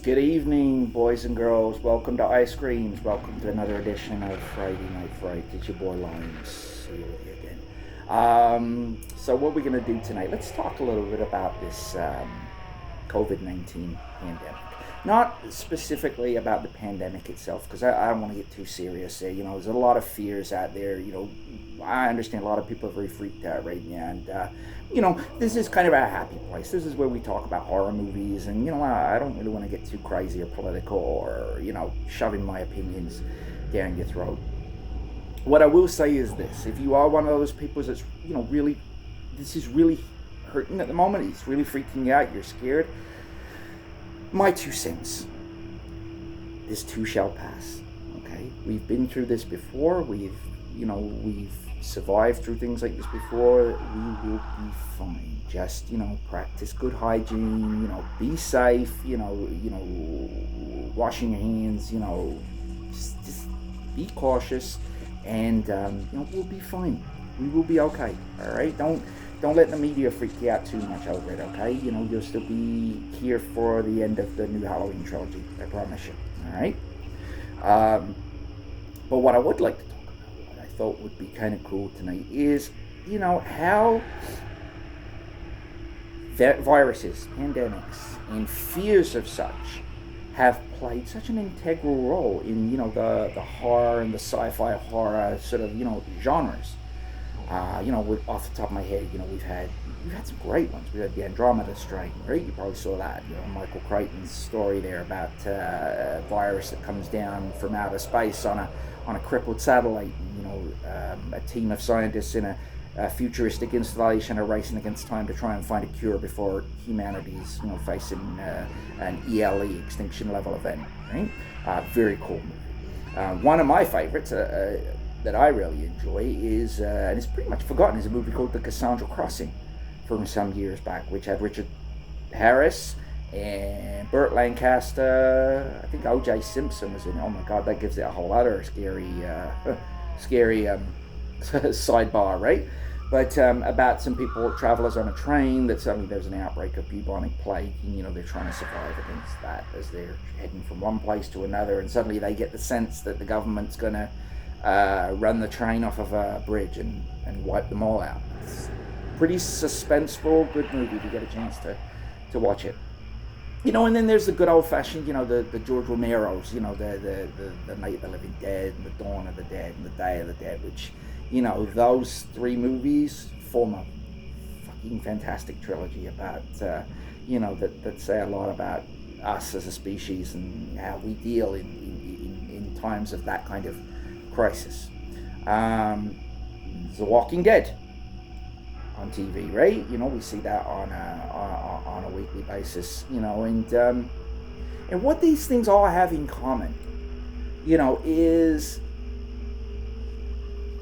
Good evening, boys and girls. Welcome to iScreemZ. Welcome to another edition of Friday Night Frights. It's your boy Lions here with you again. So what we're going to do tonight, let's talk a little bit about this COVID-19 pandemic. Not specifically about the pandemic itself, because I don't want to get too serious there. There's a lot of fears out there. I understand a lot of people are very freaked out right now. And, this is kind of our happy place. This is where we talk about horror movies. And, I don't really want to get too crazy or political or, shoving my opinions down your throat. What I will say is this. If you are one of those people that's, really, this is really hurting at the moment, it's really freaking you out, you're scared, my 2 cents. This too shall pass. Okay? We've been through this before. We've survived through things like this before. We will be fine. Just, practice good hygiene, be safe, washing your hands, just be cautious, and, we'll be fine. We will be okay. All right? Don't let the media freak you out too much over it, okay? You'll still be here for the end of the new Halloween trilogy, I promise you, all right? But what I would like to talk about, what I thought would be kind of cool tonight is, how viruses, pandemics, and fears of such have played such an integral role in, the horror and the sci-fi horror sort of, genres. Off the top of my head, we've had some great ones. We had the Andromeda Strain, right? You probably saw that. Michael Crichton's story there about a virus that comes down from outer space on a crippled satellite. A team of scientists in a futuristic installation are racing against time to try and find a cure before humanity's, facing an ELE, extinction level event. Right? Very cool movie. One of my favorites. That I really enjoy is, and it's pretty much forgotten, is a movie called The Cassandra Crossing from some years back, which had Richard Harris and Burt Lancaster. I think O.J. Simpson was in it. Oh my God, that gives it a whole other scary sidebar, right? But about some people, travelers on a train, that suddenly there's an outbreak of bubonic plague, and they're trying to survive against that as they're heading from one place to another, and suddenly they get the sense that the government's going to run the train off of a bridge and wipe them all out. It's pretty suspenseful, good movie if you get a chance to watch it. And then there's the good old-fashioned, the George Romero's, the Night of the Living Dead, and the Dawn of the Dead, and the Day of the Dead, which, those 3 movies form a fucking fantastic trilogy about, that say a lot about us as a species and how we deal in times of that kind of crisis. The Walking Dead on TV, right? We see that on a weekly basis, and what these things all have in common, is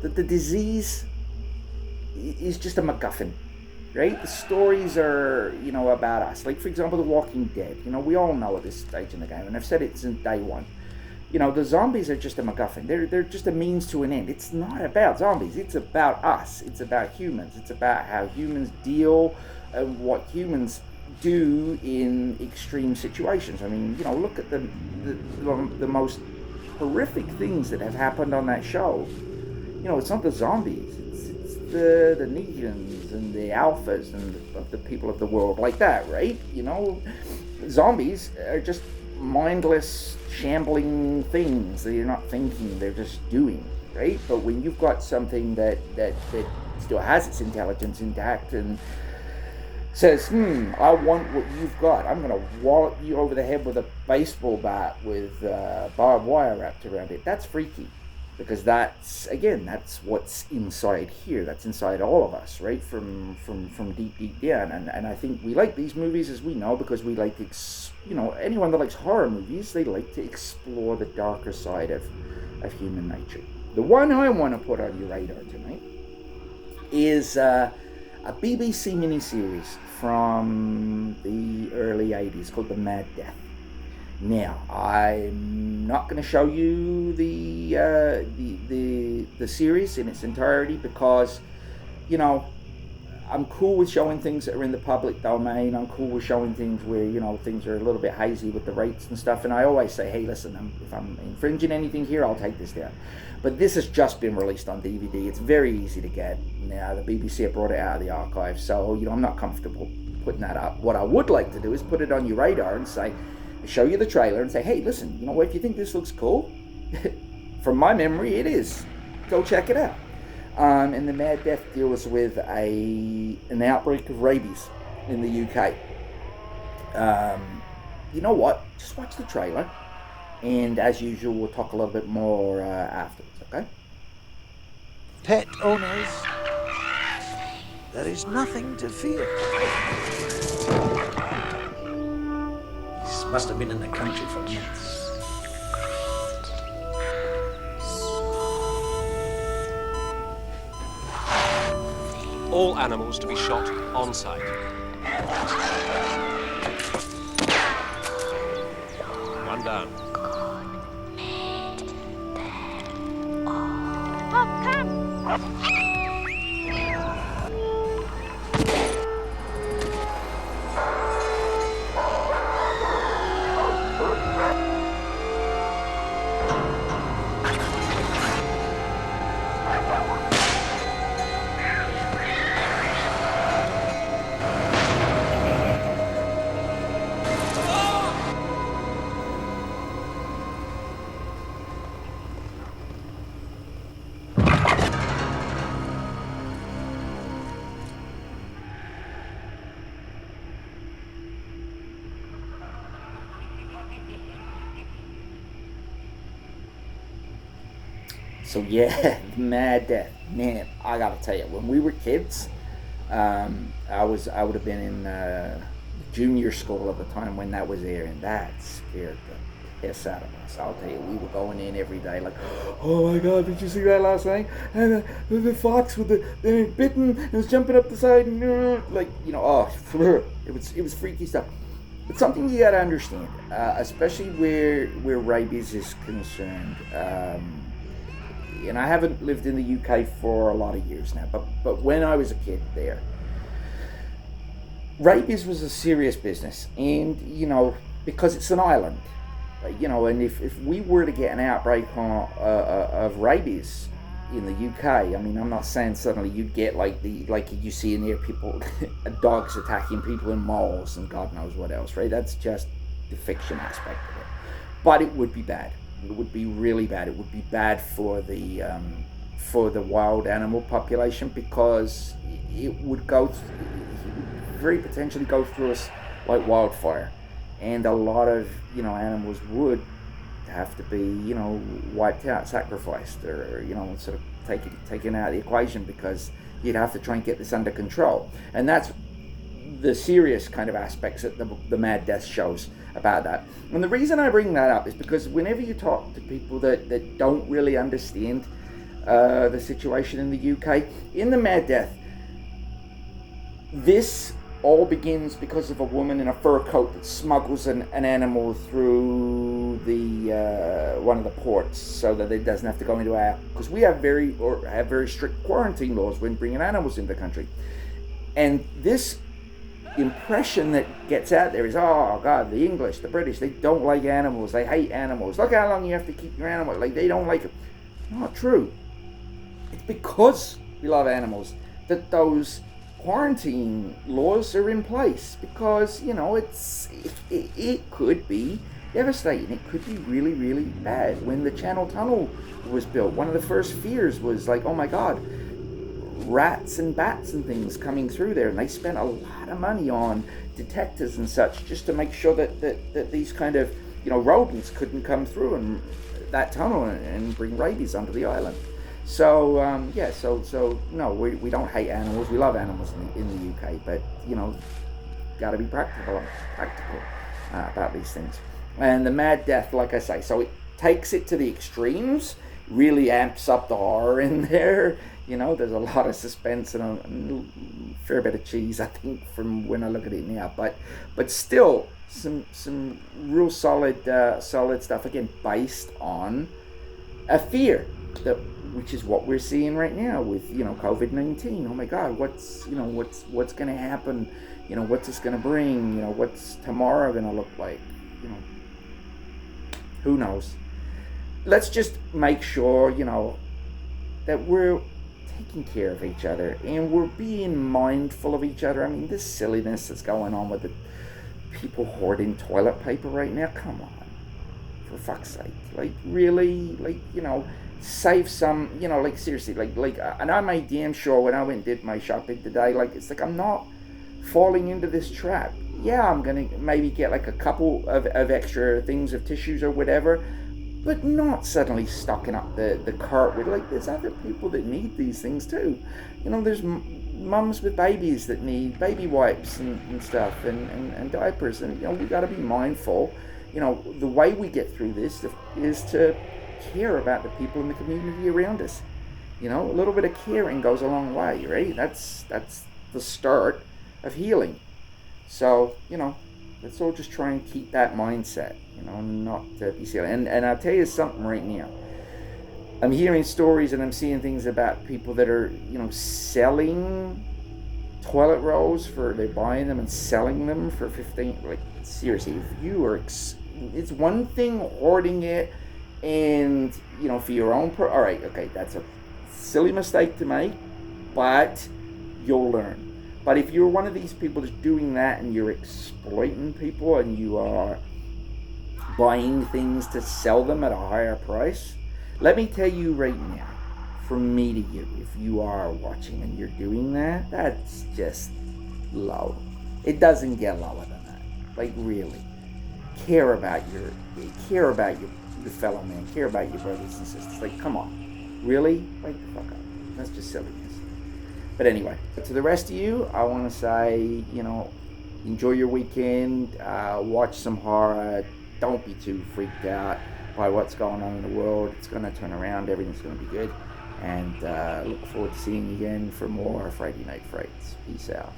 that the disease is just a MacGuffin, right? The stories are, about us. Like, for example, The Walking Dead. We all know at this stage in the game, and I've said it since day one. The zombies are just a MacGuffin. They're just a means to an end. It's not about zombies. It's about us. It's about humans. It's about how humans deal and what humans do in extreme situations. I mean, look at the most horrific things that have happened on that show. It's not the zombies. It's the Negan's and the Alphas and of the people of the world like that, right? Zombies are just mindless, shambling things. They're not thinking, they're just doing, right? But when you've got something that still has its intelligence intact and says, I want what you've got, I'm going to wallop you over the head with a baseball bat with barbed wire wrapped around it, that's freaky. Because that's what's inside here. That's inside all of us, right? From deep down. And I think we like these movies, as we know, because we like anyone that likes horror movies, they like to explore the darker side of human nature. The one I want to put on your radar tonight is a BBC miniseries from the early 80s called The Mad Death. Now, I'm not going to show you the series in its entirety because, I'm cool with showing things that are in the public domain. I'm cool with showing things where, you know, things are a little bit hazy with the rates and stuff. And I always say, hey, listen, if I'm infringing anything here, I'll take this down. But this has just been released on DVD. It's very easy to get. Now, the BBC have brought it out of the archive, so, you know, I'm not comfortable putting that up. What I would like to do is put it on your radar and say, show you the trailer and say, hey, listen, you know what, if you think this looks cool, from my memory, it is. Go check it out. And the Mad Death deals with an outbreak of rabies in the UK. You know what? Just watch the trailer, and as usual, we'll talk a little bit more afterwards, okay? Pet owners, there is nothing to fear. This must have been in the country for months. All animals to be shot on site. One down. So yeah, Mad Death. Man, I gotta tell you, when we were kids, I would have been in junior school at the time when that was airing. That scared the piss out of us. I'll tell you, we were going in every day like, oh my God, did you see that last night? And the fox with the bitten, and was jumping up the side, and like, you know, oh, it was freaky stuff. But something you gotta understand, especially where rabies is concerned. And I haven't lived in the UK for a lot of years now, but when I was a kid there, rabies was a serious business. And, you know, because it's an island, you know, and if we were to get an outbreak of rabies in the UK, I mean, I'm not saying suddenly you'd get like you see in here, people, dogs attacking people in malls and God knows what else, right? That's just the fiction aspect of it. But it would be bad. It would be really bad. It would be bad for the wild animal population, because it would very potentially go through us like wildfire, and a lot of, you know, animals would have to be, you know, wiped out, sacrificed, or, you know, sort of taken out of the equation, because you'd have to try and get this under control. And that's the serious kind of aspects that the Mad Death shows about that. And the reason I bring that up is because whenever you talk to people that don't really understand the situation in the UK, in the Mad Death, this all begins because of a woman in a fur coat that smuggles an animal through the one of the ports so that it doesn't have to go into our, because we have very strict quarantine laws when bringing animals into the country. And this impression that gets out there is, oh God, the English, the British, they don't like animals, they hate animals, look how long you have to keep your animal, like they don't like it. Not true. It's because we love animals that those quarantine laws are in place, because, you know, it could be devastating. It could be really, really bad. When the Channel Tunnel was built, one of the first fears was like, oh my God, rats and bats and things coming through there, and they spent a lot of money on detectors and such just to make sure that these kind of, you know, rodents couldn't come through and that tunnel and bring rabies onto the island. So so no, we don't hate animals. We love animals in the UK, but, you know, got to be practical about these things. And the Mad Death, like I say, so it takes it to the extremes, really amps up the horror in there. You know, there's a lot of suspense and a fair bit of cheese, I think, from when I look at it now. But still, some real solid stuff, again, based on a fear that which is what we're seeing right now with, you know, COVID-19. Oh my God, what's going to happen? You know, what's this going to bring? You know, what's tomorrow going to look like? You know, who knows? Let's just make sure, you know, that we're taking care of each other and we're being mindful of each other. I mean, this silliness that's going on with the people hoarding toilet paper right now, come on, for fuck's sake. Like, really? Like, you know, save some, you know, like, seriously, like, and I made damn sure when I went and did my shopping today, like, it's like I'm not falling into this trap. Yeah, I'm gonna maybe get like a couple of extra things of tissues or whatever, but not suddenly stocking up the cart with, like, there's other people that need these things too. You know, there's mums with babies that need baby wipes and stuff and diapers, and, you know, we got to be mindful. You know, the way we get through this is to care about the people in the community around us. You know, a little bit of caring goes a long way, right? That's the start of healing. So, you know, let's all just try and keep that mindset, you know, not to be silly. And I'll tell you something right now. I'm hearing stories and I'm seeing things about people that are, you know, selling toilet rolls they're buying them and selling them for 15, like, seriously, if you are, it's one thing hoarding it and, you know, for your own, all right, okay, that's a silly mistake to make, but you'll learn. But if you're one of these people that's doing that and you're exploiting people and you are buying things to sell them at a higher price, let me tell you right now, from me to you, if you are watching and you're doing that, that's just low. It doesn't get lower than that. Like, really, care about your fellow man, care about your brothers and sisters. Like, come on, really? Wake the fuck up. That's just silliness. But anyway, to the rest of you, I want to say, you know, enjoy your weekend, watch some horror, don't be too freaked out by what's going on in the world. It's going to turn around, everything's going to be good, and look forward to seeing you again for more Friday Night Frights. Peace out.